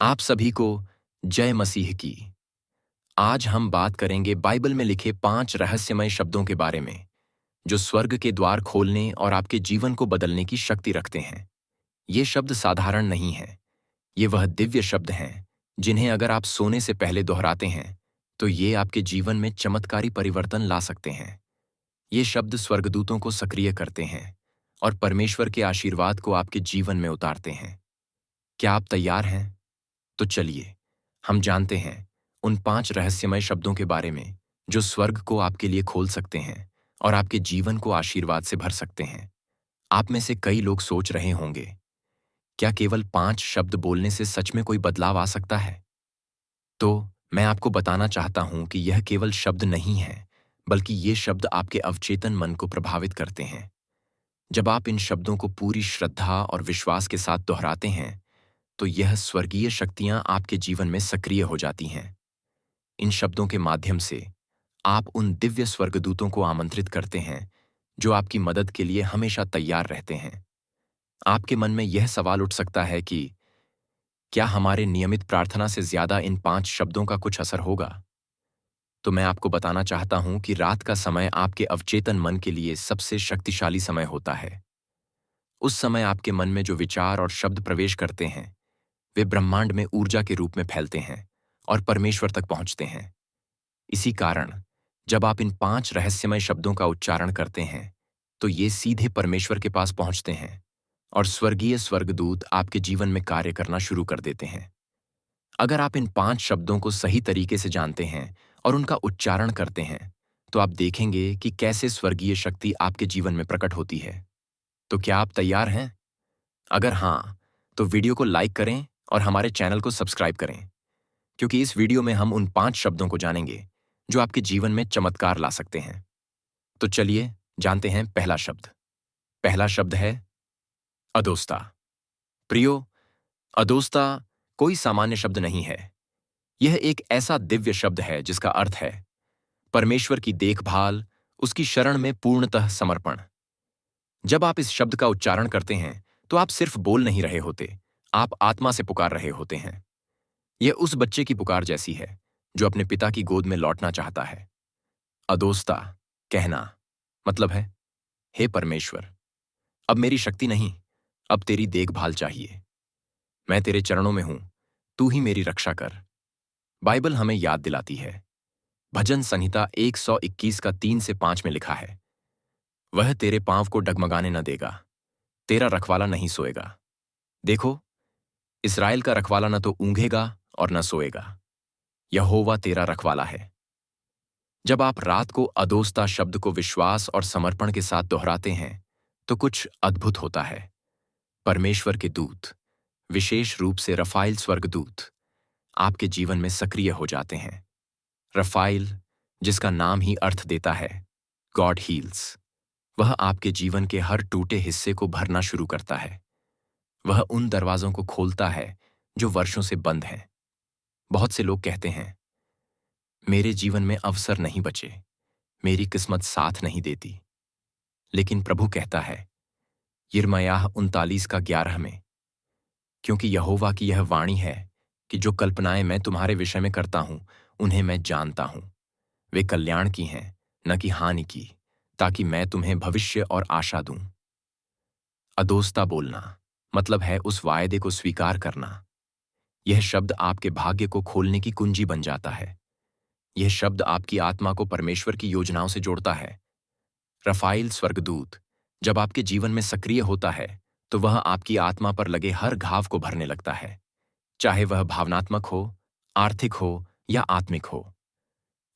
आप सभी को जय मसीह की। आज हम बात करेंगे बाइबल में लिखे 5 रहस्यमय शब्दों के बारे में, जो स्वर्ग के द्वार खोलने और आपके जीवन को बदलने की शक्ति रखते हैं। ये शब्द साधारण नहीं हैं। ये वह दिव्य शब्द हैं, जिन्हें अगर आप सोने से पहले दोहराते हैं, तो ये आपके जीवन में चमत्कारी परिवर्तन ला सकते हैं। ये शब्द स्वर्गदूतों को सक्रिय करते हैं और परमेश्वर के आशीर्वाद को आपके जीवन में उतारते हैं। क्या आप तैयार हैं? तो चलिए, हम जानते हैं उन 5 रहस्यमय शब्दों के बारे में, जो स्वर्ग को आपके लिए खोल सकते हैं और आपके जीवन को आशीर्वाद से भर सकते हैं। आप में से कई लोग सोच रहे होंगे, क्या केवल 5 शब्द बोलने से सच में कोई बदलाव आ सकता है? तो मैं आपको बताना चाहता हूं कि यह केवल शब्द नहीं है, बल्कि ये शब्द आपके अवचेतन मन को प्रभावित करते हैं। जब आप इन शब्दों को पूरी श्रद्धा और विश्वास के साथ दोहराते हैं, तो यह स्वर्गीय शक्तियां आपके जीवन में सक्रिय हो जाती हैं। इन शब्दों के माध्यम से आप उन दिव्य स्वर्गदूतों को आमंत्रित करते हैं, जो आपकी मदद के लिए हमेशा तैयार रहते हैं। आपके मन में यह सवाल उठ सकता है कि क्या हमारे नियमित प्रार्थना से ज्यादा इन 5 शब्दों का कुछ असर होगा? तो मैं आपको बताना चाहता हूं कि रात का समय आपके अवचेतन मन के लिए सबसे शक्तिशाली समय होता है। उस समय आपके मन में जो विचार और शब्द प्रवेश करते हैं, वे ब्रह्मांड में ऊर्जा के रूप में फैलते हैं और परमेश्वर तक पहुंचते हैं। इसी कारण जब आप इन 5 रहस्यमय शब्दों का उच्चारण करते हैं, तो ये सीधे परमेश्वर के पास पहुंचते हैं और स्वर्गीय स्वर्गदूत आपके जीवन में कार्य करना शुरू कर देते हैं। अगर आप इन 5 शब्दों को सही तरीके से जानते हैं और उनका उच्चारण करते हैं, तो आप देखेंगे कि कैसे स्वर्गीय शक्ति आपके जीवन में प्रकट होती है। तो क्या आप तैयार हैं? अगर हाँ, तो वीडियो को लाइक करें और हमारे चैनल को सब्सक्राइब करें, क्योंकि इस वीडियो में हम उन 5 शब्दों को जानेंगे जो आपके जीवन में चमत्कार ला सकते हैं। तो चलिए जानते हैं पहला शब्द। पहला शब्द है अदोस्ता। प्रियो, अदोस्ता कोई सामान्य शब्द नहीं है। यह एक ऐसा दिव्य शब्द है जिसका अर्थ है परमेश्वर की देखभाल, उसकी शरण में पूर्णतः समर्पण। जब आप इस शब्द का उच्चारण करते हैं, तो आप सिर्फ बोल नहीं रहे होते, आप आत्मा से पुकार रहे होते हैं। यह उस बच्चे की पुकार जैसी है जो अपने पिता की गोद में लौटना चाहता है। अदोस्ता कहना मतलब है, हे परमेश्वर, अब मेरी शक्ति नहीं, अब तेरी देखभाल चाहिए। मैं तेरे चरणों में हूं, तू ही मेरी रक्षा कर। बाइबल हमें याद दिलाती है। भजन संहिता 121 का 3 से 5 में लिखा है, वह तेरे पांव को डगमगाने न देगा, तेरा रखवाला नहीं सोएगा। देखो, इस्राएल का रखवाला न तो ऊंघेगा और न सोएगा, यहोवा तेरा रखवाला है। जब आप रात को अदोस्ता शब्द को विश्वास और समर्पण के साथ दोहराते हैं, तो कुछ अद्भुत होता है। परमेश्वर के दूत, विशेष रूप से रफाइल स्वर्गदूत, आपके जीवन में सक्रिय हो जाते हैं। रफाइल, जिसका नाम ही अर्थ देता है गॉड हील्स, वह आपके जीवन के हर टूटे हिस्से को भरना शुरू करता है। वह उन दरवाजों को खोलता है जो वर्षों से बंद हैं। बहुत से लोग कहते हैं, मेरे जीवन में अवसर नहीं बचे, मेरी किस्मत साथ नहीं देती। लेकिन प्रभु कहता है यिर्मयाह 39 का 11 में, क्योंकि यहोवा की यह वाणी है कि जो कल्पनाएं मैं तुम्हारे विषय में करता हूं, उन्हें मैं जानता हूं। वे कल्याण की हैं, न कि हानि की, ताकि मैं तुम्हें भविष्य और आशा दूं। अदोस्ता बोलना मतलब है उस वायदे को स्वीकार करना। यह शब्द आपके भाग्य को खोलने की कुंजी बन जाता है। यह शब्द आपकी आत्मा को परमेश्वर की योजनाओं से जोड़ता है। रफाइल स्वर्गदूत जब आपके जीवन में सक्रिय होता है, तो वह आपकी आत्मा पर लगे हर घाव को भरने लगता है, चाहे वह भावनात्मक हो, आर्थिक हो या आत्मिक हो।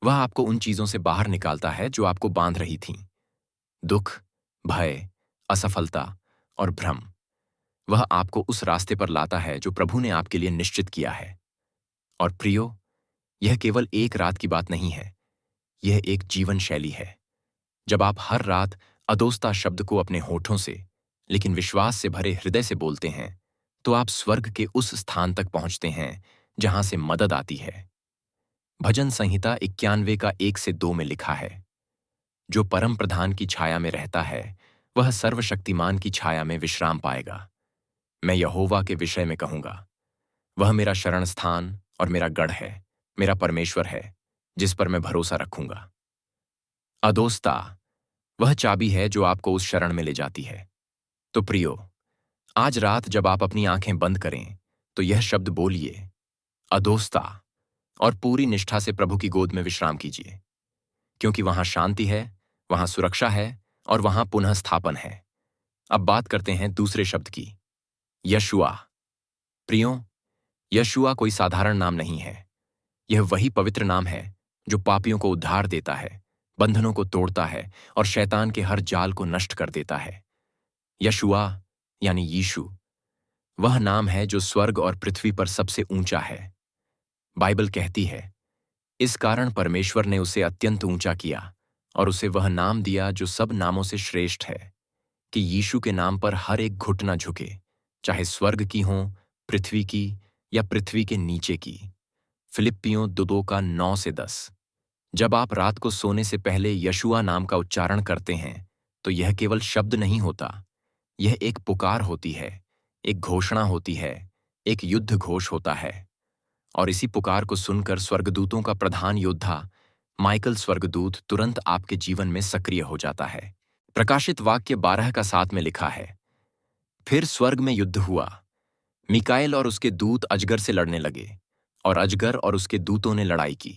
वह आपको उन चीजों से बाहर निकालता है जो आपको बांध रही थीं। दुख, भय, असफलता और भ्रम। वह आपको उस रास्ते पर लाता है जो प्रभु ने आपके लिए निश्चित किया है। और प्रियो, यह केवल एक रात की बात नहीं है, यह एक जीवन शैली है। जब आप हर रात अदोस्ता शब्द को अपने होठों से, लेकिन विश्वास से भरे हृदय से बोलते हैं, तो आप स्वर्ग के उस स्थान तक पहुंचते हैं जहां से मदद आती है। भजन संहिता 91 का 1 से 2 में लिखा है, जो परम प्रधान की छाया में रहता है, वह सर्वशक्तिमान की छाया में विश्राम पाएगा। मैं यहोवा के विषय में कहूंगा, वह मेरा शरण स्थान और मेरा गढ़ है, मेरा परमेश्वर है, जिस पर मैं भरोसा रखूंगा। अदोस्ता, वह चाबी है जो आपको उस शरण में ले जाती है। तो प्रियो, आज रात जब आप अपनी आंखें बंद करें, तो यह शब्द बोलिए, अदोस्ता, और पूरी निष्ठा से प्रभु की गोद में विश्राम कीजिए, क्योंकि वहां शांति है, वहां सुरक्षा है और वहां पुनः स्थापन है। अब बात करते हैं दूसरे शब्द की, यशुआ। प्रियो, यशुआ कोई साधारण नाम नहीं है। यह वही पवित्र नाम है जो पापियों को उद्धार देता है, बंधनों को तोड़ता है और शैतान के हर जाल को नष्ट कर देता है। यशुआ यानी यीशु वह नाम है जो स्वर्ग और पृथ्वी पर सबसे ऊंचा है। बाइबल कहती है, इस कारण परमेश्वर ने उसे अत्यंत ऊंचा किया और उसे वह नाम दिया जो सब नामों से श्रेष्ठ है, कि यीशु के नाम पर हर एक घुटना झुके, चाहे स्वर्ग की हो, पृथ्वी की या पृथ्वी के नीचे की। फिलिप्पियों 2 का 9 से 10। जब आप रात को सोने से पहले यशुआ नाम का उच्चारण करते हैं, तो यह केवल शब्द नहीं होता, यह एक पुकार होती है, एक घोषणा होती है, एक युद्ध घोष होता है। और इसी पुकार को सुनकर स्वर्गदूतों का प्रधान योद्धा माइकल स्वर्गदूत तुरंत आपके जीवन में सक्रिय हो जाता है। प्रकाशित वाक्य 12 का 7 में लिखा है, फिर स्वर्ग में युद्ध हुआ। मिकाएल और उसके दूत अजगर से लड़ने लगे, और अजगर और उसके दूतों ने लड़ाई की।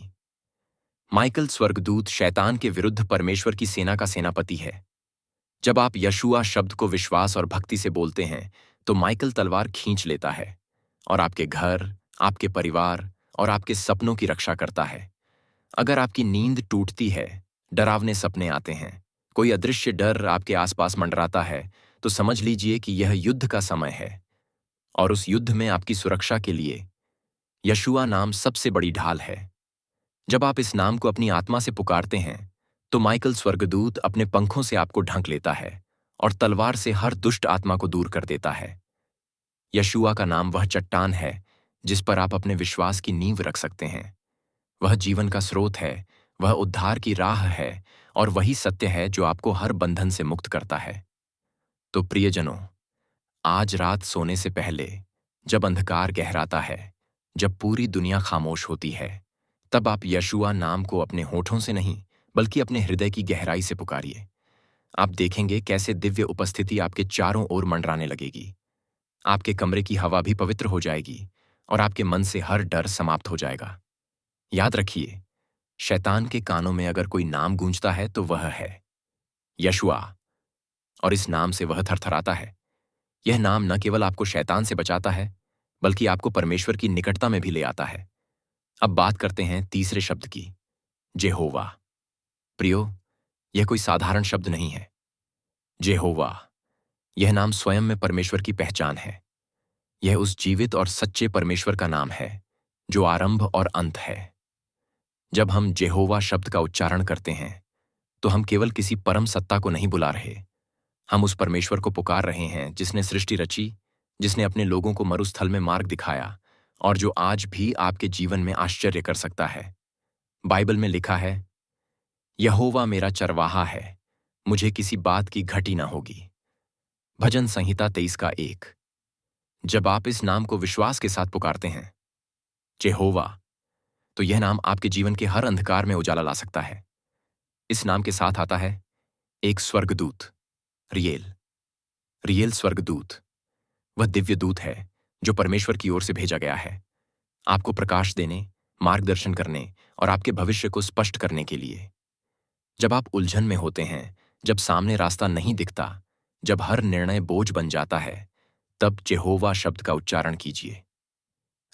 माइकल स्वर्गदूत शैतान के विरुद्ध परमेश्वर की सेना का सेनापति है। जब आप यशुआ शब्द को विश्वास और भक्ति से बोलते हैं, तो माइकल तलवार खींच लेता है और आपके घर, आपके परिवार और आपके सपनों की रक्षा करता है। अगर आपकी नींद टूटती है, डरावने सपने आते हैं, कोई अदृश्य डर आपके आसपास मंडराता है, तो समझ लीजिए कि यह युद्ध का समय है। और उस युद्ध में आपकी सुरक्षा के लिए यशुआ नाम सबसे बड़ी ढाल है। जब आप इस नाम को अपनी आत्मा से पुकारते हैं, तो माइकल स्वर्गदूत अपने पंखों से आपको ढक लेता है और तलवार से हर दुष्ट आत्मा को दूर कर देता है। यशुआ का नाम वह चट्टान है जिस पर आप अपने विश्वास की नींव रख सकते हैं। वह जीवन का स्रोत है, वह उद्धार की राह है और वही सत्य है जो आपको हर बंधन से मुक्त करता है। तो प्रियजनों, आज रात सोने से पहले, जब अंधकार गहराता है, जब पूरी दुनिया खामोश होती है, तब आप यशुआ नाम को अपने होठों से नहीं, बल्कि अपने हृदय की गहराई से पुकारिए। आप देखेंगे कैसे दिव्य उपस्थिति आपके चारों ओर मंडराने लगेगी। आपके कमरे की हवा भी पवित्र हो जाएगी और आपके मन से हर डर समाप्त हो जाएगा। याद रखिए, शैतान के कानों में अगर कोई नाम गूंजता है तो वह है यशुआ, और इस नाम से वह थरथराता है। यह नाम न केवल आपको शैतान से बचाता है, बल्कि आपको परमेश्वर की निकटता में भी ले आता है। अब बात करते हैं तीसरे शब्द की, जेहोवा। प्रियो, यह कोई साधारण शब्द नहीं है। जेहोवा, यह नाम स्वयं में परमेश्वर की पहचान है। यह उस जीवित और सच्चे परमेश्वर का नाम है जो आरंभ और अंत है। जब हम जेहोवा शब्द का उच्चारण करते हैं, तो हम केवल किसी परम सत्ता को नहीं बुला रहे, हम उस परमेश्वर को पुकार रहे हैं जिसने सृष्टि रची, जिसने अपने लोगों को मरुस्थल में मार्ग दिखाया और जो आज भी आपके जीवन में आश्चर्य कर सकता है। बाइबल में लिखा है, यहोवा मेरा चरवाहा है, मुझे किसी बात की घटी न होगी। भजन संहिता 23 का 1। जब आप इस नाम को विश्वास के साथ पुकारते हैं, जेहोवा, तो यह नाम आपके जीवन के हर अंधकार में उजाला ला सकता है। इस नाम के साथ आता है एक स्वर्गदूत, रियेल। रियेल स्वर्गदूत वह दिव्य दूत है जो परमेश्वर की ओर से भेजा गया है, आपको प्रकाश देने, मार्गदर्शन करने और आपके भविष्य को स्पष्ट करने के लिए। जब आप उलझन में होते हैं, जब सामने रास्ता नहीं दिखता, जब हर निर्णय बोझ बन जाता है, तब जेहोवा शब्द का उच्चारण कीजिए।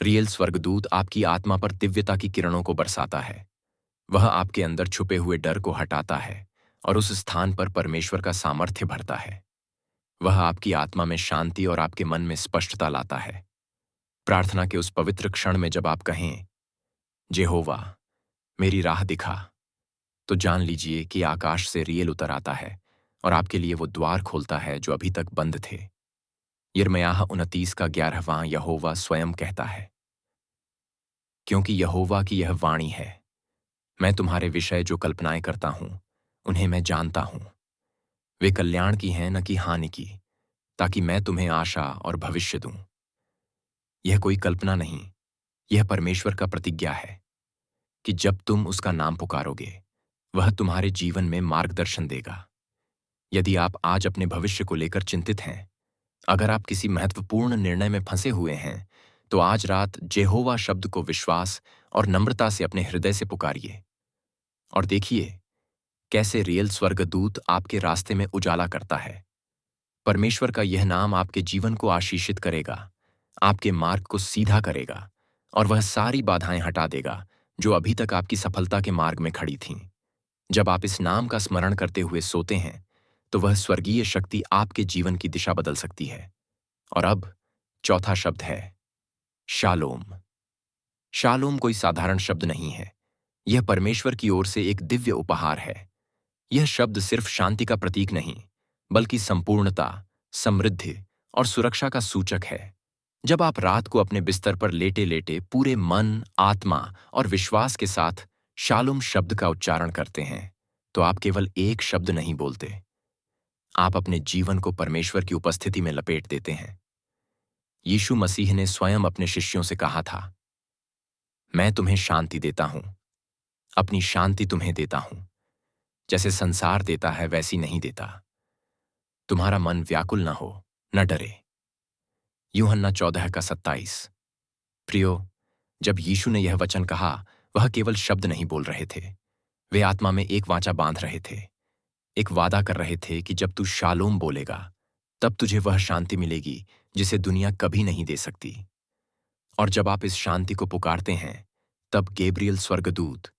रियल स्वर्गदूत आपकी आत्मा पर दिव्यता की किरणों को बरसाता है। वह आपके अंदर छुपे हुए डर को हटाता है और उस स्थान पर परमेश्वर का सामर्थ्य भरता है। वह आपकी आत्मा में शांति और आपके मन में स्पष्टता लाता है। प्रार्थना के उस पवित्र क्षण में जब आप कहें, जेहोवा, मेरी राह दिखा, तो जान लीजिए कि आकाश से रियल उतर आता है और आपके लिए वो द्वार खोलता है जो अभी तक बंद थे। यिर्मयाह 29 का 11वां यहोवा स्वयं कहता है, क्योंकि यहोवा की यह वाणी है, मैं तुम्हारे विषय जो कल्पनाएं करता हूं, उन्हें मैं जानता हूं। वे कल्याण की हैं न कि हानि की, ताकि मैं तुम्हें आशा और भविष्य दूं। यह कोई कल्पना नहीं, यह परमेश्वर का प्रतिज्ञा है कि जब तुम उसका नाम पुकारोगे, वह तुम्हारे जीवन में मार्गदर्शन देगा। यदि आप आज अपने भविष्य को लेकर चिंतित हैं, अगर आप किसी महत्वपूर्ण निर्णय में फंसे हुए हैं, तो आज रात यहोवा शब्द को विश्वास और नम्रता से अपने हृदय से पुकारिए और देखिए कैसे रियल स्वर्गदूत आपके रास्ते में उजाला करता है। परमेश्वर का यह नाम आपके जीवन को आशीषित करेगा, आपके मार्ग को सीधा करेगा और वह सारी बाधाएं हटा देगा जो अभी तक आपकी सफलता के मार्ग में खड़ी थीं। जब आप इस नाम का स्मरण करते हुए सोते हैं, तो वह स्वर्गीय शक्ति आपके जीवन की दिशा बदल सकती है। और अब चौथा शब्द है शालोम। शालोम कोई साधारण शब्द नहीं है, यह परमेश्वर की ओर से एक दिव्य उपहार है। यह शब्द सिर्फ शांति का प्रतीक नहीं, बल्कि संपूर्णता, समृद्धि और सुरक्षा का सूचक है। जब आप रात को अपने बिस्तर पर लेटे लेटे पूरे मन, आत्मा और विश्वास के साथ शालोम शब्द का उच्चारण करते हैं, तो आप केवल एक शब्द नहीं बोलते, आप अपने जीवन को परमेश्वर की उपस्थिति में लपेट देते हैं। यीशु मसीह ने स्वयं अपने शिष्यों से कहा था, मैं तुम्हें शांति देता हूं, अपनी शांति तुम्हें देता हूं, जैसे संसार देता है वैसी नहीं देता। तुम्हारा मन व्याकुल न हो, न डरे। यूहन्ना 14:27। प्रियो, जब यीशु ने यह वचन कहा, वह केवल शब्द नहीं बोल रहे थे, वे आत्मा में एक वाचा बांध रहे थे, एक वादा कर रहे थे कि जब तू शालोम बोलेगा, तब तुझे वह शांति मिलेगी जिसे दुनिया कभी नहीं दे सकती। और जब आप इस शांति को पुकारते हैं, तब गैब्रियल स्वर्गदूत,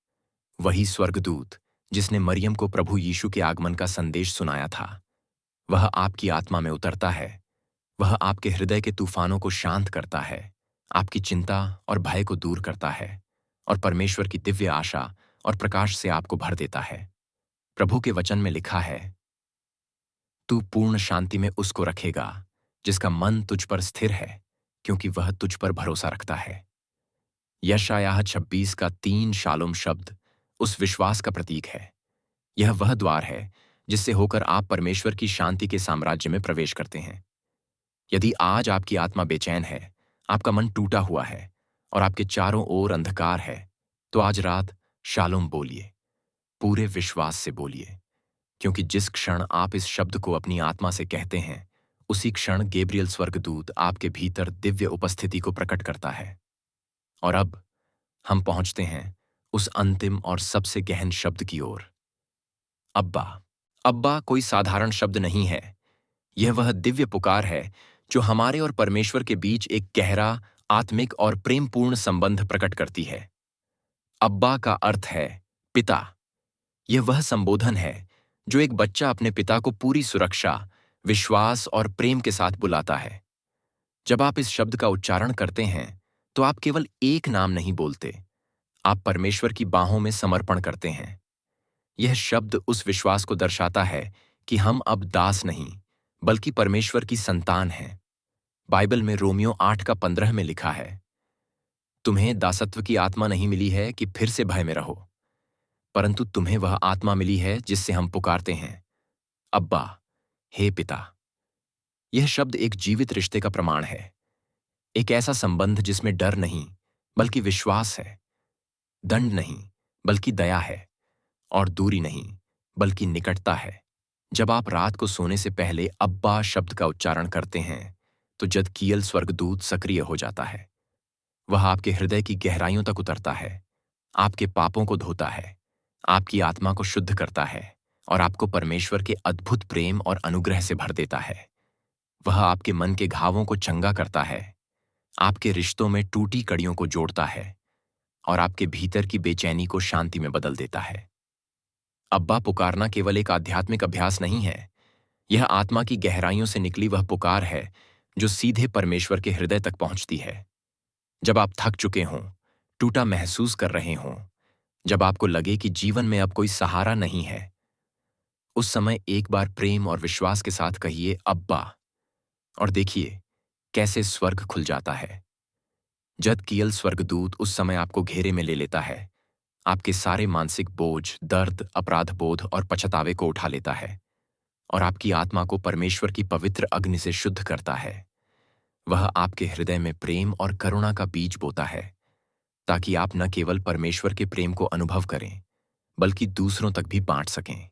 वही स्वर्गदूत जिसने मरियम को प्रभु यीशु के आगमन का संदेश सुनाया था, वह आपकी आत्मा में उतरता है। वह आपके हृदय के तूफानों को शांत करता है, आपकी चिंता और भय को दूर करता है और परमेश्वर की दिव्य आशा और प्रकाश से आपको भर देता है। प्रभु के वचन में लिखा है, तू पूर्ण शांति में उसको रखेगा जिसका मन तुझ पर स्थिर है, क्योंकि वह तुझ पर भरोसा रखता है। यशायाह 26:3 शालोम शब्द उस विश्वास का प्रतीक है। यह वह द्वार है जिससे होकर आप परमेश्वर की शांति के साम्राज्य में प्रवेश करते हैं। यदि आज आपकी आत्मा बेचैन है, आपका मन टूटा हुआ है और आपके चारों ओर अंधकार है, तो आज रात शालोम बोलिए, पूरे विश्वास से बोलिए, क्योंकि जिस क्षण आप इस शब्द को अपनी आत्मा से कहते हैं, उसी क्षण गैब्रियल स्वर्गदूत आपके भीतर दिव्य उपस्थिति को प्रकट करता है। और अब हम पहुंचते हैं उस अंतिम और सबसे गहन शब्द की ओर, अब्बा। अब्बा कोई साधारण शब्द नहीं है, यह वह दिव्य पुकार है जो हमारे और परमेश्वर के बीच एक गहरा, आत्मिक और प्रेमपूर्ण संबंध प्रकट करती है। अब्बा का अर्थ है पिता। यह वह संबोधन है जो एक बच्चा अपने पिता को पूरी सुरक्षा, विश्वास और प्रेम के साथ बुलाता है। जब आप इस शब्द का उच्चारण करते हैं, तो आप केवल एक नाम नहीं बोलते, आप परमेश्वर की बाहों में समर्पण करते हैं। यह शब्द उस विश्वास को दर्शाता है कि हम अब दास नहीं, बल्कि परमेश्वर की संतान हैं। बाइबल में रोमियो 8:15 में लिखा है, तुम्हें दासत्व की आत्मा नहीं मिली है कि फिर से भय में रहो, परंतु तुम्हें वह आत्मा मिली है जिससे हम पुकारते हैं, अब्बा, हे पिता। यह शब्द एक जीवित रिश्ते का प्रमाण है, एक ऐसा संबंध जिसमें डर नहीं, बल्कि विश्वास है, दंड नहीं, बल्कि दया है, और दूरी नहीं, बल्कि निकटता है। जब आप रात को सोने से पहले अब्बा शब्द का उच्चारण करते हैं, तो जदकियल स्वर्गदूत सक्रिय हो जाता है। वह आपके हृदय की गहराइयों तक उतरता है, आपके पापों को धोता है, आपकी आत्मा को शुद्ध करता है और आपको परमेश्वर के अद्भुत प्रेम और अनुग्रह से भर देता है। वह आपके मन के घावों को चंगा करता है, आपके रिश्तों में टूटी कड़ियों को जोड़ता है और आपके भीतर की बेचैनी को शांति में बदल देता है। अब्बा पुकारना केवल एक आध्यात्मिक अभ्यास नहीं है, यह आत्मा की गहराइयों से निकली वह पुकार है जो सीधे परमेश्वर के हृदय तक पहुंचती है। जब आप थक चुके हों, टूटा महसूस कर रहे हों, जब आपको लगे कि जीवन में अब कोई सहारा नहीं है, उस समय एक बार प्रेम और विश्वास के साथ कहिए अब्बा, और देखिए कैसे स्वर्ग खुल जाता है। जदकियल स्वर्गदूत उस समय आपको घेरे में ले लेता है, आपके सारे मानसिक बोझ, दर्द, अपराध बोध और पछतावे को उठा लेता है और आपकी आत्मा को परमेश्वर की पवित्र अग्नि से शुद्ध करता है। वह आपके हृदय में प्रेम और करुणा का बीज बोता है, ताकि आप न केवल परमेश्वर के प्रेम को अनुभव करें, बल्कि दूसरों तक भी बांट सकें।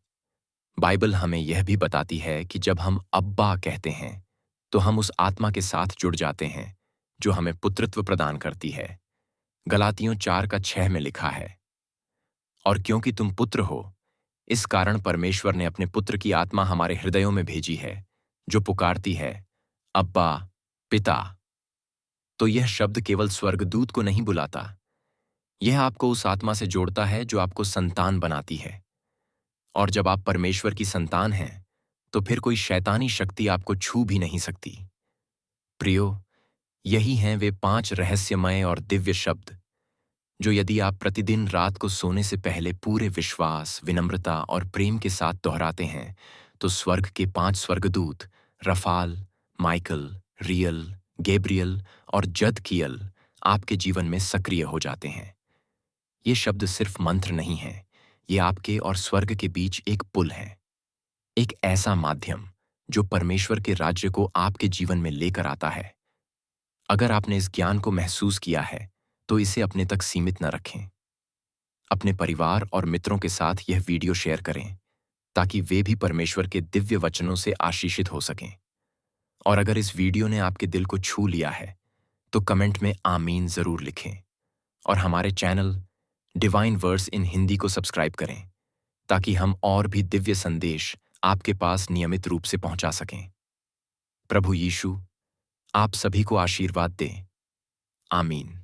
बाइबल हमें यह भी बताती है कि जब हम अब्बा कहते हैं, तो हम उस आत्मा के साथ जुड़ जाते हैं जो हमें पुत्रत्व प्रदान करती है। गलातियों 4:6 में लिखा है, और क्योंकि तुम पुत्र हो, इस कारण परमेश्वर ने अपने पुत्र की आत्मा हमारे हृदयों में भेजी है, जो पुकारती है, अब्बा, पिता। तो यह शब्द केवल स्वर्गदूत को नहीं बुलाता, यह आपको उस आत्मा से जोड़ता है जो आपको संतान बनाती है। और जब आप परमेश्वर की संतान हैं, तो फिर कोई शैतानी शक्ति आपको छू भी नहीं सकती। प्रियो, यही हैं वे 5 रहस्यमय और दिव्य शब्द, जो यदि आप प्रतिदिन रात को सोने से पहले पूरे विश्वास, विनम्रता और प्रेम के साथ दोहराते हैं, तो स्वर्ग के 5 स्वर्गदूत रफाल, माइकल, रियल, गैब्रियल और जदकियल आपके जीवन में सक्रिय हो जाते हैं। ये शब्द सिर्फ मंत्र नहीं हैं, ये आपके और स्वर्ग के बीच एक पुल है, एक ऐसा माध्यम जो परमेश्वर के राज्य को आपके जीवन में लेकर आता है। अगर आपने इस ज्ञान को महसूस किया है, तो इसे अपने तक सीमित न रखें। अपने परिवार और मित्रों के साथ यह वीडियो शेयर करें, ताकि वे भी परमेश्वर के दिव्य वचनों से आशीषित हो सकें। और अगर इस वीडियो ने आपके दिल को छू लिया है, तो कमेंट में आमीन जरूर लिखें। और हमारे चैनल डिवाइन वर्स इन हिंदी को सब्सक्राइब करें, ताकि हम और भी दिव्य संदेश आपके पास नियमित रूप से पहुंचा सकें। प्रभु यीशु आप सभी को आशीर्वाद दें। आमीन।